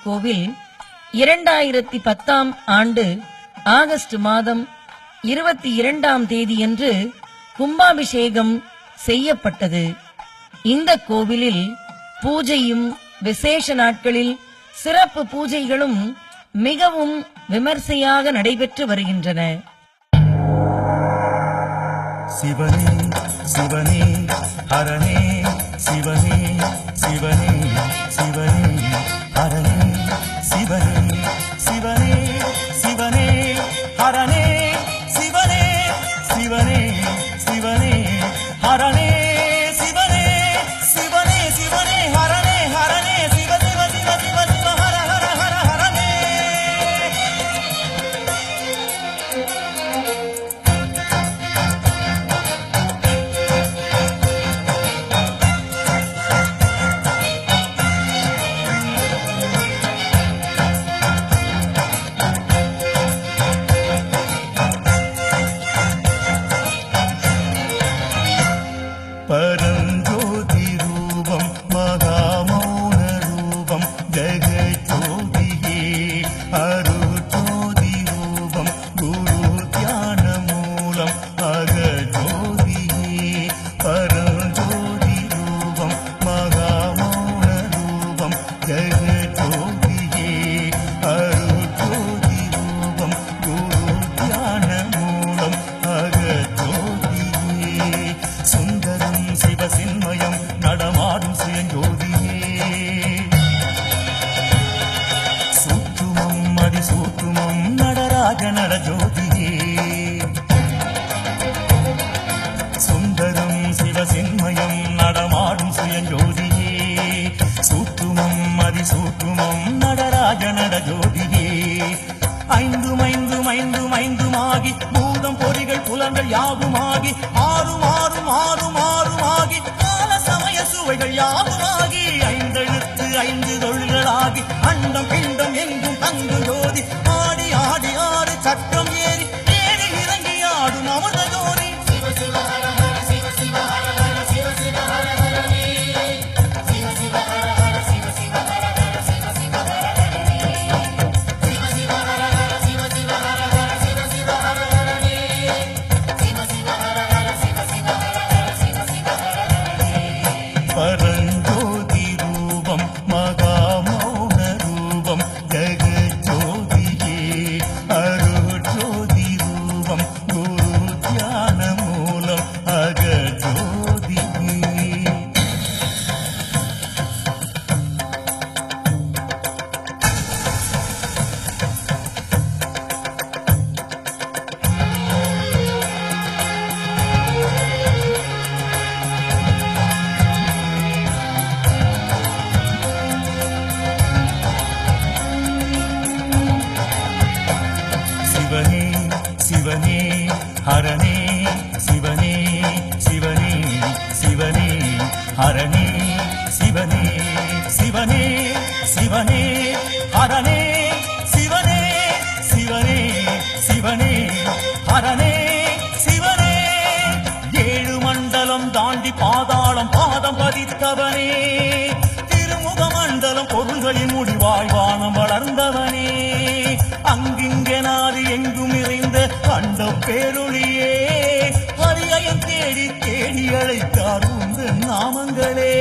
கோவில் 2010 ஆண்டு ஆகஸ்ட் மாதம் 22ஆம் தேதியன்று கும்பாபிஷேகம் செய்யப்பட்டது. இந்த கோவிலில் பூஜையும் விசேஷ நாட்களில் சிறப்பு பூஜைகளும் மிகவும் விமர்சையாக நடைபெற்று வருகின்றன. சிவனே சிவனே ஹரனே சிவனே சிவனே சிவனே ஹரனே சிவனே சிவனே சிவனே ஹரனே சிவனே சிவனே சிவனே ஹரனே சிவனே சிவனே சிவனே ஹரனே ஹரனே சிவ சிவ சிவ சிவ சிவ ஹர ஹர ஹர ஹரனே. பரஞ்சோதி ரூபம் மகாமௌன ரூபம் ஜெகஜோதியே அருஜோதி ரூபம் குரு தியான மூலம் அகஜோதியே பரஞ்சோதி ரூபம் மகாமௌன ரூபம் ஜெகஜோதியே அருஜோதி ரூபம் குரு தியான மூலம் அகஜோதியே சுந்தரம் சிவசின்மயம் நடமாடும் சுயஞ்சோதியே சூற்றுமம் அதிசூற்றுமம் நடராஜ நடஜோதியே சுந்தரம் சிவசின்மயம் நடமாடும் சுயஞ்சோதியே சூற்றுமம் அதிசூற்றுமம் நடராஜ நடஜோதியே ஐந்தும் ஐந்தும் ஐந்தும் ஐந்துமாகி பூதம் பொறிகள் புலங்கள் யாவுமாகி ஆறும் ஆறும் ஆறும் ஆறுமாகி கால சமய சுவைகள் யாவுமாகி ஐந்தெழுத்து ஐந்து தொழில்களாகி அண்டம் பிண்டம் எங்கும் தங்கு ஜோதி ஆடி ஆடி ஆறு சட்டம் ஏறி ஏறி இறங்கி ஆடும் அமர்த ஜோதி பரஞ்சோதி ரூபம் மகாமௌன ரூபம் ஜெகஜோதியே அருஜோதி ரூபம் குரு தியான மூலம் அகஜோதியே. சிவனே சிவனே ஹரனே சிவனே சிவனே சிவனே ஹரனே சிவனே சிவனே சிவனே ஹரனே சிவனே சிவனே சிவனே ஹரனே சிவனே ஏழு மண்டலம் தாண்டி பாதாளம் பாதம் பதித்தவனே திருமுக மண்டலம் பொருள்களின் முடிவாய் வானம் வளர்ந்தவனே அங்கிங்கெனாது எங்கும் நிறைந்த அண்ட பேரொழியே ஹரியயம் தேடி தேடி அழைத்தார் உங்கள் நாமங்களே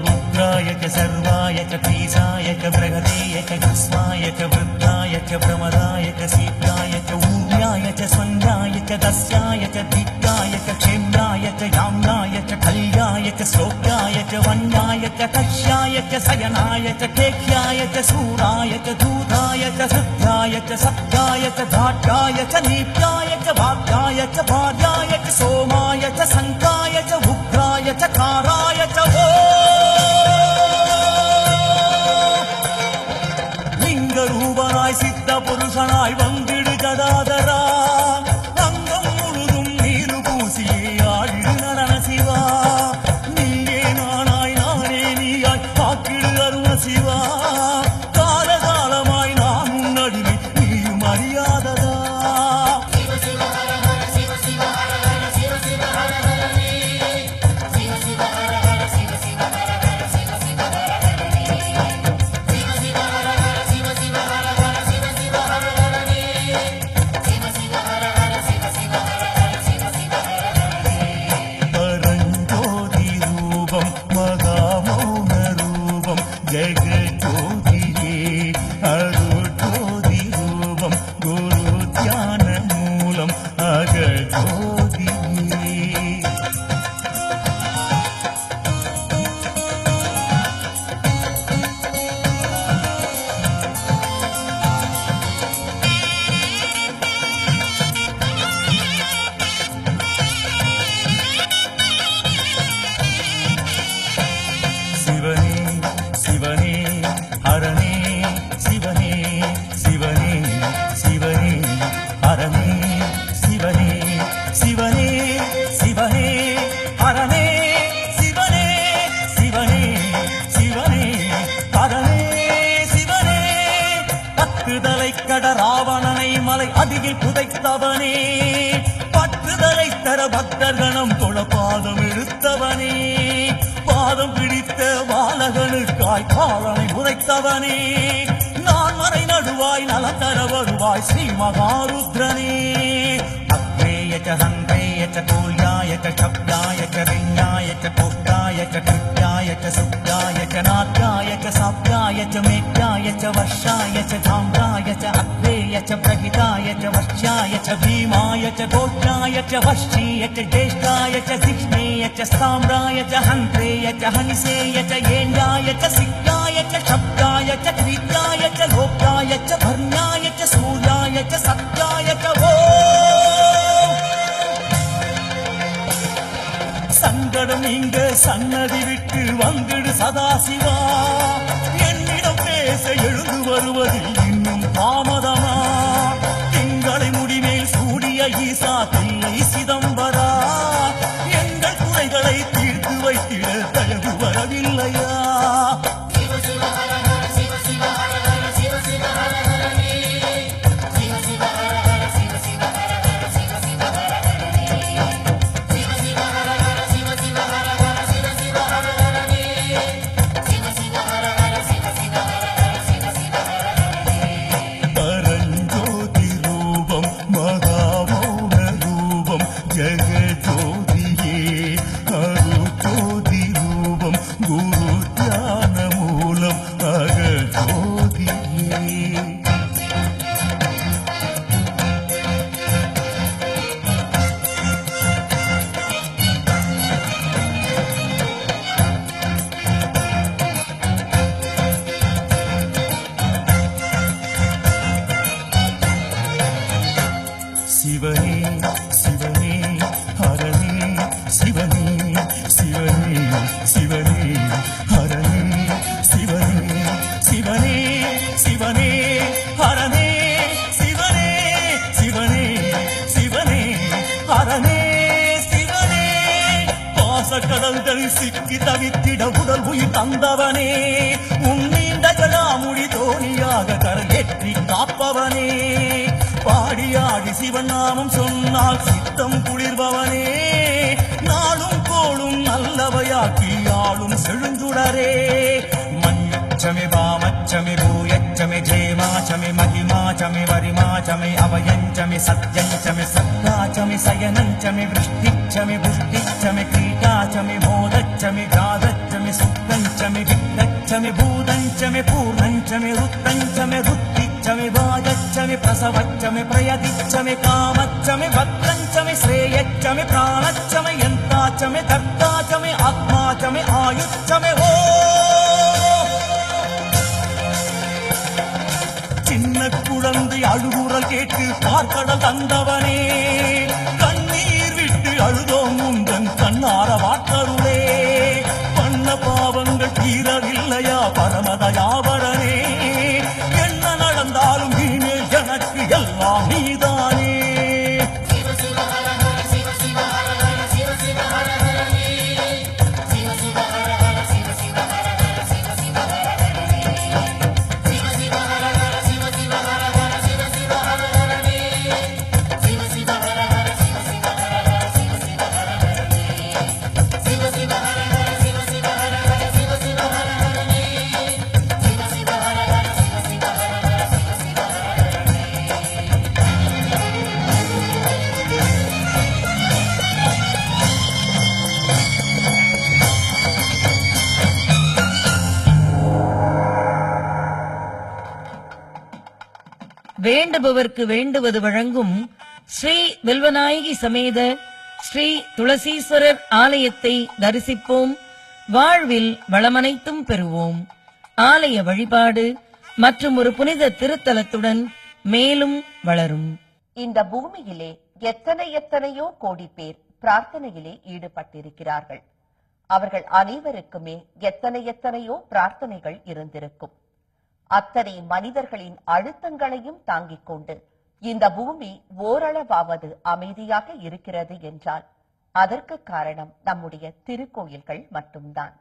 ருத்ராயக சர்வாயக பீசாயக பிரகதேயக கஸ்மாயக விருத்தாயக பிரமதாயக சீத்தாயக ஊர்யாயக ஸ்வந்தாயக தஸ்யாயக திக்காயக க்ஷேம்யாயக யாம்யாயக கல்யாயக ஸ்லோக்யாயக வன்யாயக கக்ஷ்யாயக சயனாயக கேக்யாயக சூராயக தூதாயக சித்தாயக சத்யாயக தாட்டாயக நீப்யாயக வாக்யாயக பார்யாயக சோமாயக சங்காயக உக்ராயக காராயக ஓ லிங்க ரூபனாய் சித்த புருஷனாய் வந்திடு கதாதரா அங்கம் முழுதும் நீரு பூசியே ஆடிடு நடன சிவா நீயே நானாய் நானே நீயாய் காக்கிடு அருண சிவா காலகாலமாய் நான் உன்னடிமை நீயும் அறியாததா சிவ சிவ மலை அடியில் புதைத்தவனே, பற்றுதலை தர பக்தர்கணம் தொழ பாதம் எடுத்தவனே, பாதம் பிடித்த பாலகனுக்காய் காலனை உரைத்தவனே, நான் மறை நடுவாய் நலம் தர வருவாய் ஸ்ரீ மகாருத்ரனே. அக்ரேய ச ஹந்தேய ச கூல்யாய ச சப்தாய ச விஞ்ஞாய ச கோஷ்டாய ச கிருத்யாய ச சுப்தாய ச நாத்யாய ச சாப்தாய ச மேத்யாய ச வர்ஷாய ச தாம்ராய ச அக்ரேய ச பிரகிதாய ச வர்ஷ்யாய ச பீமாய ச கோஷ்டாய ச வர்ஷீய ச ஜேஷ்டாய ச சிஷ்ணேய ச சாம்ராய ச ஹந்த்ரேய ச ஹனிசேய ச ஏண்டாய ச சிக்யாய ச சப்தாய ச கிருத்யாய ச லோக்யாய ச வர்ணாய ச சூர்யாய ச சத்யாய ச சங்கடம் நீங்க சன்னதி விட்டு வந்துடு சதாசிவா, என்னிடம் பேச எழுந்து வருவதில் இன்னும் தாமதமா, திங்களை முடிமேல் சூடிய ஈசா தில்லை சிதம்பரா, எங்கள் குறைகளை தீர்த்து வைத்திட தயவு வரவில்லையா? சிவனே சிவனே ஹரனே, சிவனே சிவனே சிவனே ஹரனே, சிவனே சிவனே சிவனே ஹரனே, சிவனே சிவனே சிவனே ஹரனே, சிவனே. பாசக்கடல்கள் சிக்கி தவித்திட உடல் உயிர் தந்தவனே, உன் நீண்ட ஜடாமுடி தோணியாக கரேற்றி காப்பவனே, பாடியாடி சிவன் நாமம் சொன்னால் சித்தம் குளிர்பவனே, நாளும் கோளும் நல்லவையாக்கி ஆளும் செழுந்துடரே. மஞ்சமே வாமச்சமே பூயச்சமே ஜேமாச்சமே மகிமாச்சமே வரிமாச்சமே அவயஞ்சமே சத்யஞ்சமே சத்தாச்சமே சயனஞ்சமே விருஷ்டிச்சமே புஷ்டிச்சமே கீட்டாச்சமே மோதச்சமே ஜாதச்சமே சுத்தஞ்சமே வித்தச்சமே பூதஞ்சமே பூர்ணஞ்சமே ருத்தஞ்சமே ருத்திச்சமே வாஜச்சமே பிரசவச்சமே பிரயதிச்சமே காமச்சமே பக்தஞ்சமே ஸ்ரேயச்சமே பிராணச்சமே யந்தாச்சமே கர்த்தாச்சமே ஆத்மாச்சமே ஆயுச்சமே ஓ. சின்ன குழந்தை அழுகுரல் கேட்டு பார்க்கடல் தந்தவனே, கண்ணீர் விட்டு அழுதோம் உந்தன் கண்ணார வாட்டருளே, பண்ண பாவங்கள் தீரவில்லையா பரமதயாவரனே, என்ன நடந்தாலும் இனிமேல் எனக்கு எல்லாம் நீதானே. வேண்டுபவர்க்கு வேண்டுவது வழங்கும் ஸ்ரீ வில்வநாயகி சமேத ஸ்ரீ துளசீஸ்வரர் ஆலயத்தை தரிசிப்போம், வாழ்வில் வளமனைத்தும் பெறுவோம். ஆலய வழிபாடு மற்றும் ஒரு புனித திருத்தலத்துடன் மேலும் வளரும். இந்த பூமியிலே எத்தனையோ கோடி பேர் பிரார்த்தனையிலே ஈடுபட்டிருக்கிறார்கள். அவர்கள் அனைவருக்குமே எத்தனையோ பிரார்த்தனைகள் இருந்திருக்கும். அத்தனை மனிதர்களின் அழுத்தங்களையும் தாங்கிக் கொண்டு இந்த பூமி ஓரளவாவது அமைதியாக இருக்கிறது என்றால் அதற்கு காரணம் நம்முடைய திருக்கோயில்கள் மட்டும்தான்.